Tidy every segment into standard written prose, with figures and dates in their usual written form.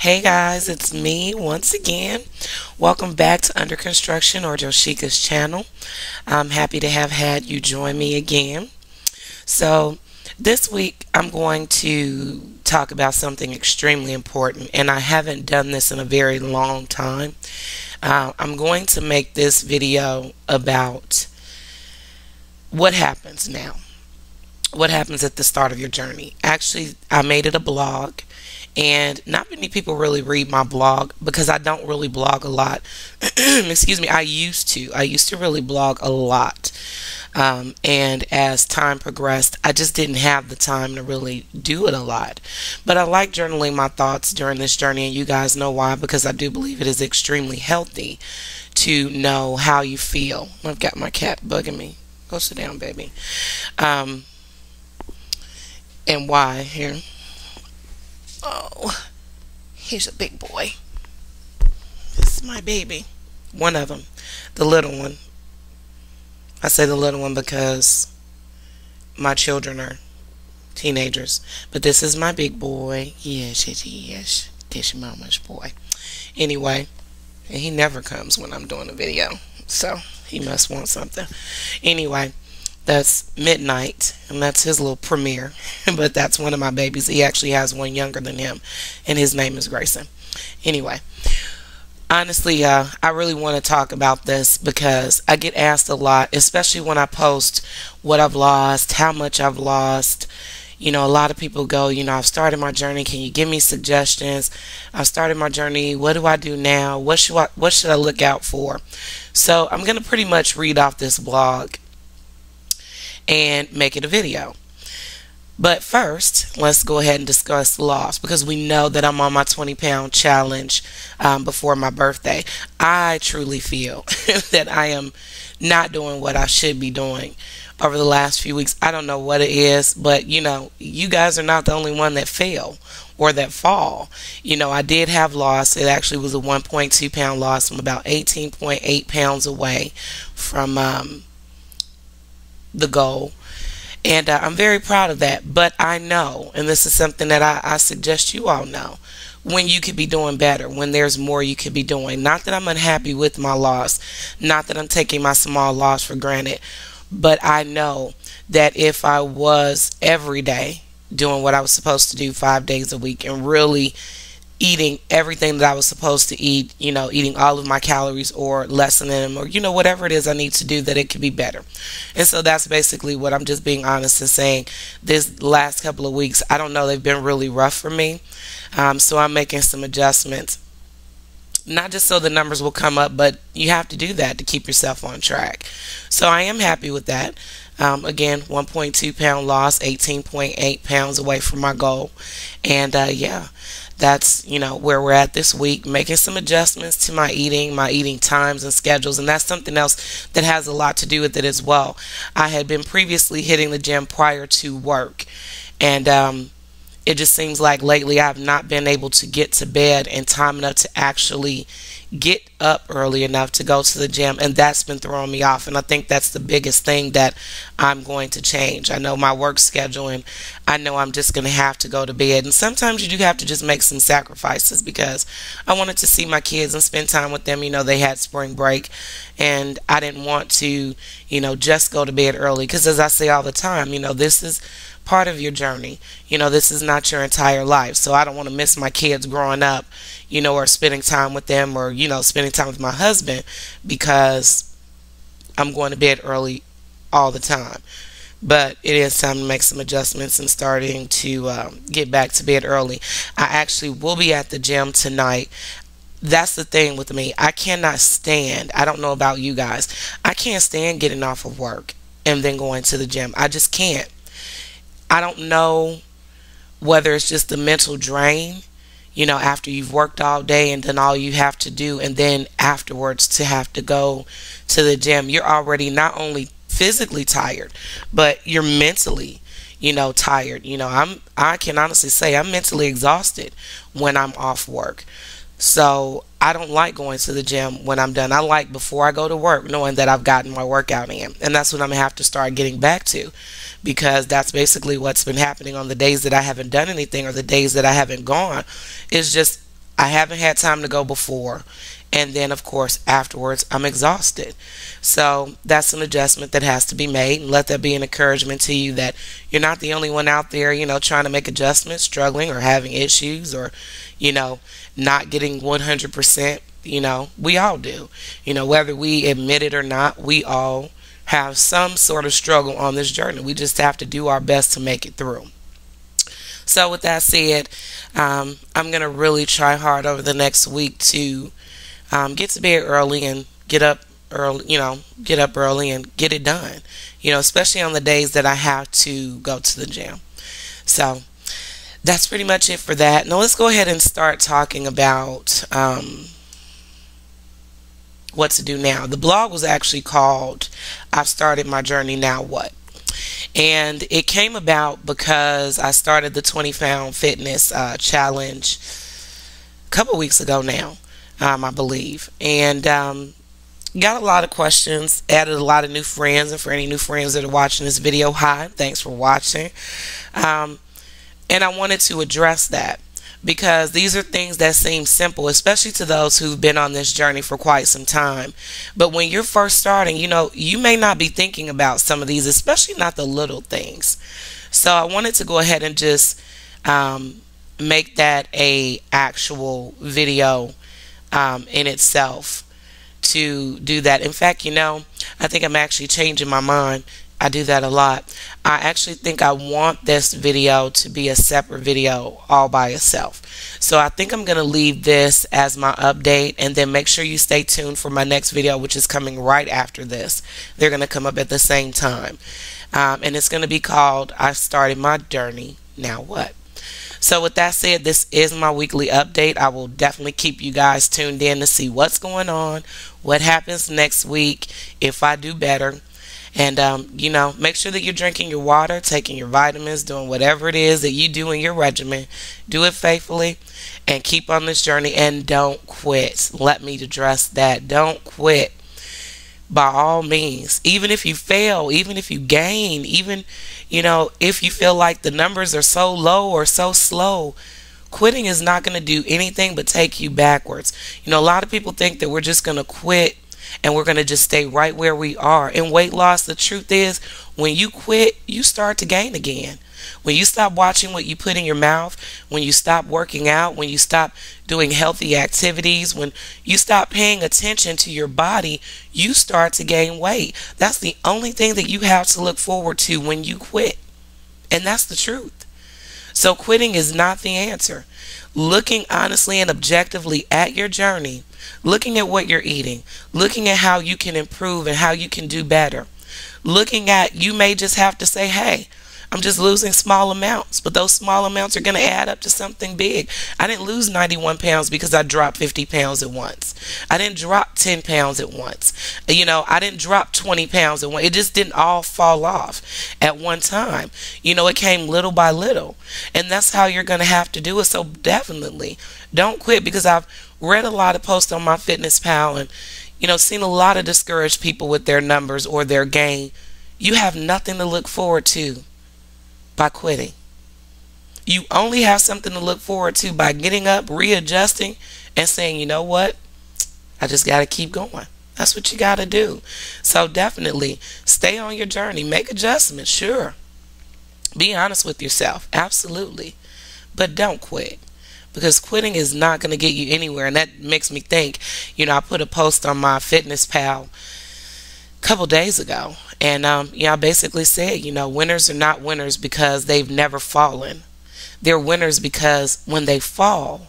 Hey guys, it's me once again. Welcome back to Under Construction or Joshika's channel. I'm happy to have had you join me again. So, this week I'm going to talk about something extremely important, and I haven't done this in a very long time. I'm going to make this video about what happens now. What happens at the start of your journey. Actually, I made it a blog, and not many people really read my blog because I don't really blog a lot. Excuse me, I used to really blog a lot. And as time progressed, I just didn't have the time to really do it a lot. But I like journaling my thoughts during this journey, and you guys know why, because I do believe it is extremely healthy to know how you feel. I've got my cat bugging me. Go sit down, baby. And why here? Oh, here's a big boy. This is my baby. One of them. The little one. I say the little one because my children are teenagers. But this is my big boy. Yes, yes, yes. This is mama's boy. Anyway, and he never comes when I'm doing a video. So, he must want something. Anyway. That's Midnight, and that's his little premiere. But that's one of my babies. He actually has one younger than him, and his name is Grayson. Anyway, honestly, I really want to talk about this because I get asked a lot, especially when I post what I've lost, how much I've lost. You know, a lot of people go, I've started my journey. Can you give me suggestions? I've started my journey. What do I do now? What should I look out for? So I'm going to pretty much read off this blog and make it a video. But first, let's go ahead and discuss loss, because we know that I'm on my 20-pound challenge before my birthday. I truly feel that I am not doing what I should be doing over the last few weeks. I don't know what it is, but you guys are not the only one that fail or that fall. I did have loss. It actually was a 1.2 pound loss. I'm about 18.8 pounds away from the goal, and I'm very proud of that. But I know, and this is something that I suggest you all know, when you could be doing better, when there's more you could be doing. Not that I'm unhappy with my loss, not that I'm taking my small loss for granted, but I know that if I was every day doing what I was supposed to do 5 days a week and really eating everything that I was supposed to eat, eating all of my calories or less than them, or whatever it is I need to do, that it could be better. And so that's basically what I'm just being honest and saying. This last couple of weeks, I don't know, they've been really rough for me. So I'm making some adjustments, not just so the numbers will come up, but you have to do that to keep yourself on track. So I am happy with that. Again, 1.2 pound loss, 18.8 pounds away from my goal. And yeah, that's where we're at this week, making some adjustments to my eating times and schedules. And that's something else that has a lot to do with it as well. I had been previously hitting the gym prior to work, and it just seems like lately I've not been able to get to bed in time enough to actually get up early enough to go to the gym, and that's been throwing me off. And I think that's the biggest thing that I'm going to change. I know my work schedule, and I know I'm just going to have to go to bed, and sometimes you do have to just make some sacrifices, because I wanted to see my kids and spend time with them. They had spring break, and I didn't want to just go to bed early, because as I say all the time, this is part of your journey. This is not your entire life. So I don't want to miss my kids growing up, or spending time with them, or, spending time with my husband, because I'm going to bed early all the time. But it is time to make some adjustments and starting to get back to bed early. I actually will be at the gym tonight. That's the thing with me. I cannot stand, I don't know about you guys, I can't stand getting off of work and then going to the gym. I just can't. I don't know whether it's just the mental drain, after you've worked all day and done all you have to do, and then afterwards to have to go to the gym. You're already not only physically tired, but you're mentally, tired. I can honestly say I'm mentally exhausted when I'm off work. So I don't like going to the gym when I'm done. I like before I go to work knowing that I've gotten my workout in. And that's what I'm going to have to start getting back to, because that's basically what's been happening on the days that I haven't done anything or the days that I haven't gone. Is just I haven't had time to go before. And then, of course, afterwards, I'm exhausted. So that's an adjustment that has to be made. And let that be an encouragement to you that you're not the only one out there, trying to make adjustments, struggling, or having issues, or, not getting 100%. We all do. Whether we admit it or not, we all have some sort of struggle on this journey. We just have to do our best to make it through. So with that said, I'm going to really try hard over the next week to get to bed early and get up early and get it done, especially on the days that I have to go to the gym. So that's pretty much it for that. Now let's go ahead and start talking about what to do now. The blog was actually called I've Started My Journey, Now What? And it came about because I started the 20-pound fitness challenge a couple weeks ago now, I believe. And got a lot of questions, added a lot of new friends. And for any new friends that are watching this video, hi, thanks for watching. And I wanted to address that, because these are things that seem simple, especially to those who've been on this journey for quite some time. But when you're first starting, you may not be thinking about some of these, especially not the little things. So I wanted to go ahead and just make that a actual video in itself to do that. In fact, I think I'm actually changing my mind. I do that a lot. I actually think I want this video to be a separate video all by itself. So I think I'm going to leave this as my update, and then make sure you stay tuned for my next video, which is coming right after this. They're going to come up at the same time. And it's going to be called I've Started My Journey, Now What? So with that said, this is my weekly update. I will definitely keep you guys tuned in to see what's going on, what happens next week, if I do better. And, make sure that you're drinking your water, taking your vitamins, doing whatever it is that you do in your regimen. Do it faithfully and keep on this journey, and don't quit. Let me address that. Don't quit. By all means, even if you fail, even if you gain, even, if you feel like the numbers are so low or so slow, quitting is not going to do anything but take you backwards. A lot of people think that we're just going to quit and we're going to just stay right where we are. In weight loss, the truth is, when you quit, you start to gain again. When you stop watching what you put in your mouth, when you stop working out, when you stop doing healthy activities, when you stop paying attention to your body, you start to gain weight. That's the only thing that you have to look forward to when you quit. And that's the truth. So quitting is not the answer. Looking honestly and objectively at your journey, looking at what you're eating, looking at how you can improve and how you can do better, looking at, you may just have to say, hey, I'm just losing small amounts, but those small amounts are going to add up to something big. I didn't lose 91 pounds because I dropped 50 pounds at once. I didn't drop 10 pounds at once. I didn't drop 20 pounds at once. It just didn't all fall off at one time. It came little by little. And that's how you're going to have to do it. So definitely don't quit, because I've read a lot of posts on MyFitnessPal and, seen a lot of discouraged people with their numbers or their gain. You have nothing to look forward to by quitting. You only have something to look forward to by getting up, readjusting, and saying, you know what? I just got to keep going. That's what you got to do. So definitely stay on your journey. Make adjustments, sure. Be honest with yourself, absolutely. But don't quit, because quitting is not going to get you anywhere. And that makes me think, I put a post on MyFitnessPal a couple days ago, and I basically said, winners are not winners because they've never fallen. They're winners because when they fall,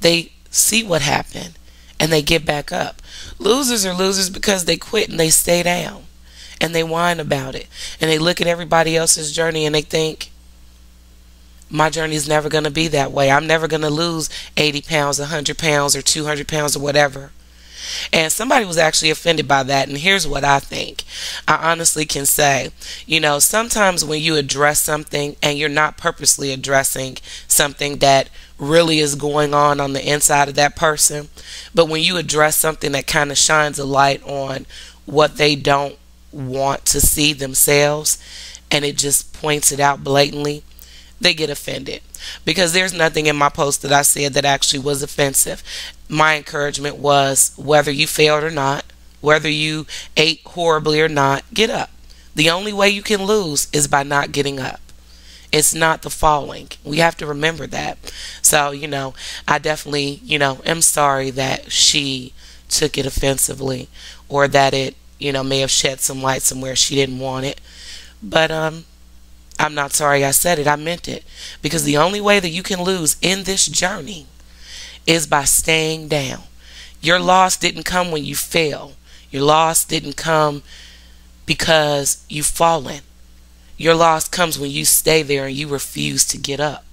they see what happened and they get back up. Losers are losers because they quit and they stay down and they whine about it, and they look at everybody else's journey and they think, my journey is never going to be that way. I'm never going to lose 80 pounds, 100 pounds, or 200 pounds, or whatever. And somebody was actually offended by that. And here's what I think. I honestly can say, sometimes when you address something and you're not purposely addressing something that really is going on the inside of that person, but when you address something that kind of shines a light on what they don't want to see themselves, and it just points it out blatantly, they get offended, because there's nothing in my post that I said that actually was offensive. My encouragement was, whether you failed or not, whether you ate horribly or not, get up. The only way you can lose is by not getting up. It's not the falling. We have to remember that. So, I definitely, am sorry that she took it offensively, or that it, may have shed some light somewhere she didn't want it. But I'm not sorry I said it. I meant it. Because the only way that you can lose in this journey is by staying down. Your loss didn't come when you fell. Your loss didn't come because you've fallen. Your loss comes when you stay there and you refuse to get up.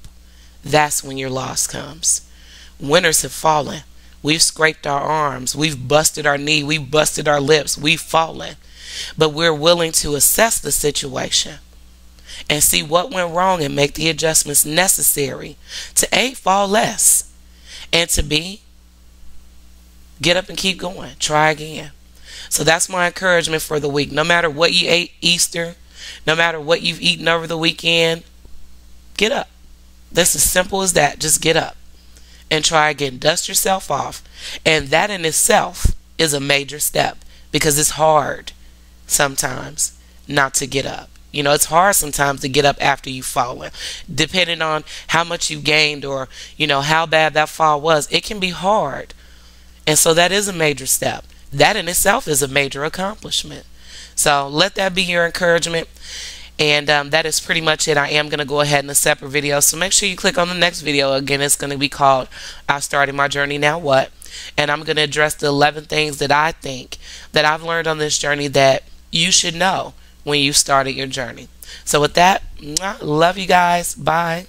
That's when your loss comes. Winners have fallen. We've scraped our arms. We've busted our knee. We've busted our lips. We've fallen. But we're willing to assess the situation and see what went wrong and make the adjustments necessary to A, fall less, and to B, get up and keep going. Try again. So that's my encouragement for the week. No matter what you ate Easter, no matter what you've eaten over the weekend, get up. That's as simple as that. Just get up and try again. Dust yourself off. And that in itself is a major step, because it's hard sometimes not to get up. It's hard sometimes to get up after you've fallen. Depending on how much you gained, or, how bad that fall was, it can be hard. And so that is a major step. That in itself is a major accomplishment. So let that be your encouragement. And that is pretty much it. I am going to go ahead in a separate video. So make sure you click on the next video. Again, it's going to be called I Started My Journey, Now What? And I'm going to address the 11 things that I think that I've learned on this journey that you should know when you started your journey. So with that, love you guys. Bye.